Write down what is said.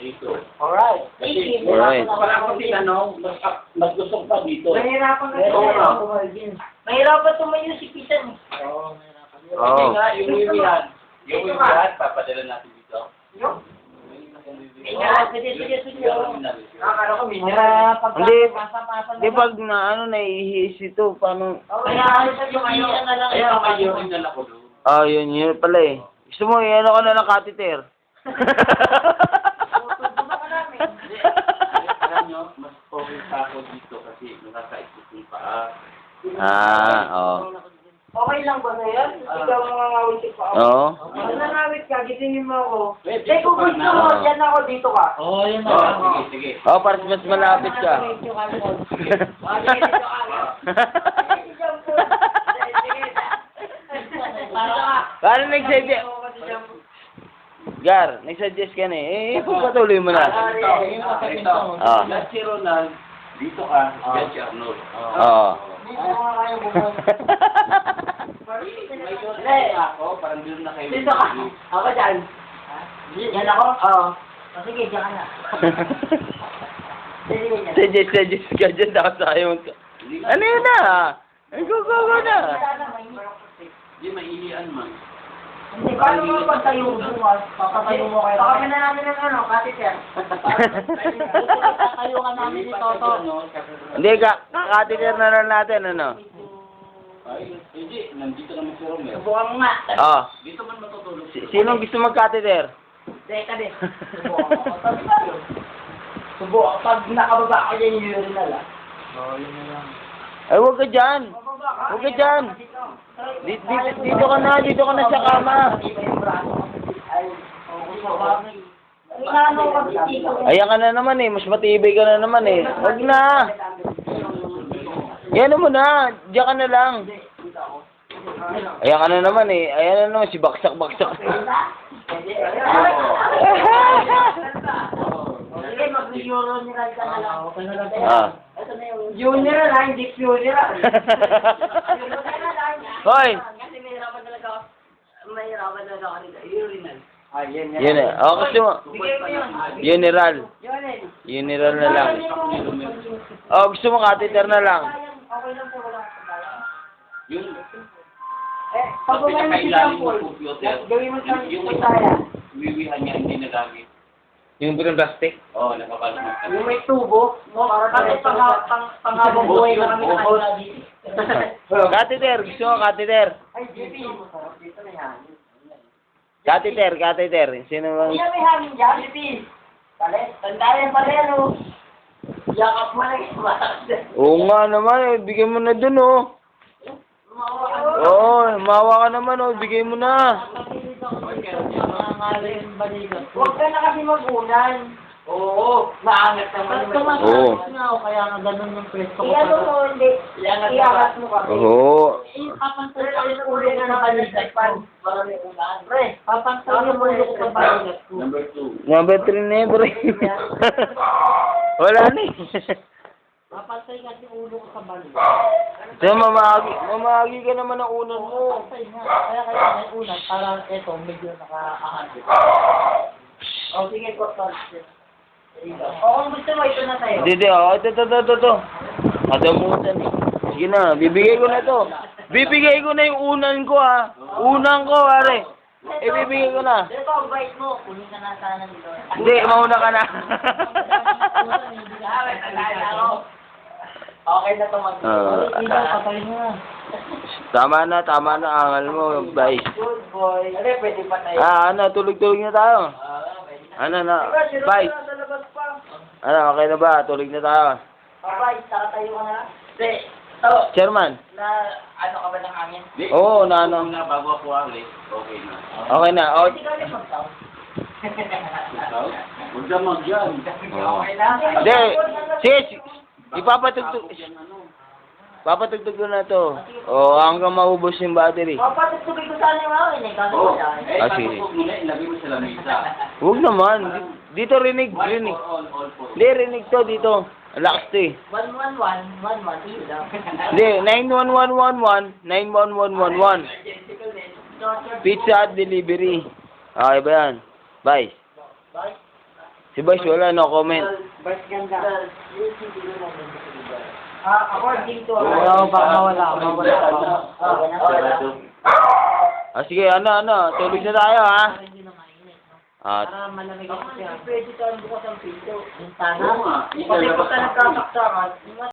dito. Alright. Sige. Alright. Wala akong tinanong, mas gusto ko pa dito. Mahirapan ka Oo, Mahirapan tumayo si Pitan. Oo. Kasi nga, yung wiwihan. Yung wiwihan, papadala natin dito. Yung? Sige, Akala ko minsan. Hindi, di pag na ano, naihihis ito, paano? Kaya ano sa yung ayun na lang. Kaya may urinal ako doon. Ah, yun pala eh. Gusto mo, ano ka na ng catheter? Alam nyo, mas okay pa ako dito kasi nakakaisip yung paa. Ah, oo. Okay lang ba sa'yo? Ikaw mangangawit pa ako. Oo. Pag nangawit ka, gisingin mo ako. Pwede, Eh, kung gusto mo, dyan ako, dito ka. Oo, yun na. Sige. Oh, para mas malapit ka. Paano nag-suggest? Gar, nag-suggest ka na eh. Pagpatuloy mo na. Ito. Ah. Yan si Ronald, dito ka, yan si Arnold. Oo. May yun ako, parang doon na kayo. Dito ka. Ako dyan. Yan ako? Oo. Sige, dyan ka na. Suggest ka dyan, tapos ayaw ka. Ano yun na? Ay, go na. Hindi maihian man. Hindi, paano mo pagtayo mo? Papatayo mo kayo. Baka na namin ng ano, catheter. Tatayo ka namin ni Toto. Hindi ka, catheter na lang natin, ano? Ay, hindi, nandito naman si Romel. Subukan mo nga. Oh. Dito man matutulog. Sinong gusto mag-catheter? Teka din. Subukan mo. Subukan. Pag nakababa ka dyan yung urinal ah. Oo, yun na lang. Ay, huwag ka dyan. Huwag ka dyan. Dito ka na sa kama. Ayan ka na naman eh, mas matibay ka na naman eh. Huwag na. Yan mo na, diyan ka na lang. Ayan ka na naman eh, ayan na naman, si baksak-baksak. Sige, mag-urinal ka na lang. Ah. Ito na yung urinal ha, hindi funeral. Hoy! Kasi mahirapan talaga ako. Mahirapan talaga ako nito. Urinal. Ah, yan. Yun eh. Oh, gusto mo. Bigay mo yun. Uniral. Urinal. Uniral na lang. Oh, gusto mo catheter na lang. Okay lang po, wala akong bayan. Yung, Eh, pag sa bumayin mo si pinakailalim Jean-Paul, ng computer, gawin mo sa yung pagkaya. wiwihan niya hindi nagamit. Yung brown plastic? Oo, nakabalot na. Yung may tubo, no? Kasi panghabang buhay na kami sa kanila dito. Catheter. Gusto mo catheter? Ay, JP. Dito na yan. Catheter. Sino bang... Hindi may hangin dyan, JP. Tandaan pala yan, oh. Yakap mo lang yung matas. Oo nga naman eh. Bigyan mo na dun oh. Oo, mawa ka naman oh. Bigay mo na. Huwag ka na kasi magunan. Oo, maangat naman. Oo. Kaya nga ganun yung pwesto ko. Iyan mo, hindi. Iangat mo kami. Oo. Papansay ko yung ulo na nabalikat ko. Marami ulan. Pre, papansay yung ulo ko sa balikat ko. Number 2. Number 3 na eh, bro. Wala na eh. Papansay kasi ulo ko sa balikat. So, mamagi ka naman ng unan mo. Papansay nga. Kaya may ulan. Para eto, medyo nakaahansin. O, sige po, tol. O, kung gusto mo, ito na tayo. Hindi, oh. Ito. Kadamutan eh. Sige na, bibigay ko na to. Bibigay ko na yung unan ko ha. Unan ko, pare. Ibibigay ko na. Ito, ang bait mo. Kunin ka na sana nito. Hindi, mauna ka na. Okay na ito mag- patay mo na. Tama na, angal mo, bye. Good boy. Ano, pwede pa tayo. Ano, tulog-tulog na tayo. Ano na, bye. Sa labas pa. Ano, okay na ba? Tulog na tayo. Bye, tayo ka na. Hindi. So, Chairman. na ano ka ba ng hangin? Oo, na ano. Na bago ako alis, okay na. Okay na. Oh, Hindi ka ulit mag-tao. Ikaw? Huwag ka mag-yan. Okay na? hindi. Sige, ipapatugtog. Papatugtog ko na to. O, hanggang maubos yung battery. Papatugtugin ko sana yung hangin eh. Kasi Oo. wala. Patugtog mo na, ilagay mo sa lamesa. Huwag naman. Dito rinig. All for. Hindi, rinig to dito. Lakas to eh. 111, 11, iyo lang. Hindi, 91111, 91111. Pizza at delivery. Okay ba yan? Bye. Bye. Si Boys wala, no comment. Bart ganda. According to... Wala ba mawala? Sige, tulog na tayo, ha? Hindi na mainit, no? At, Malamig kasi siya. Pwede tayo bukas ang pinto. Yung tanong. Kasi pagka nagkasaksakan,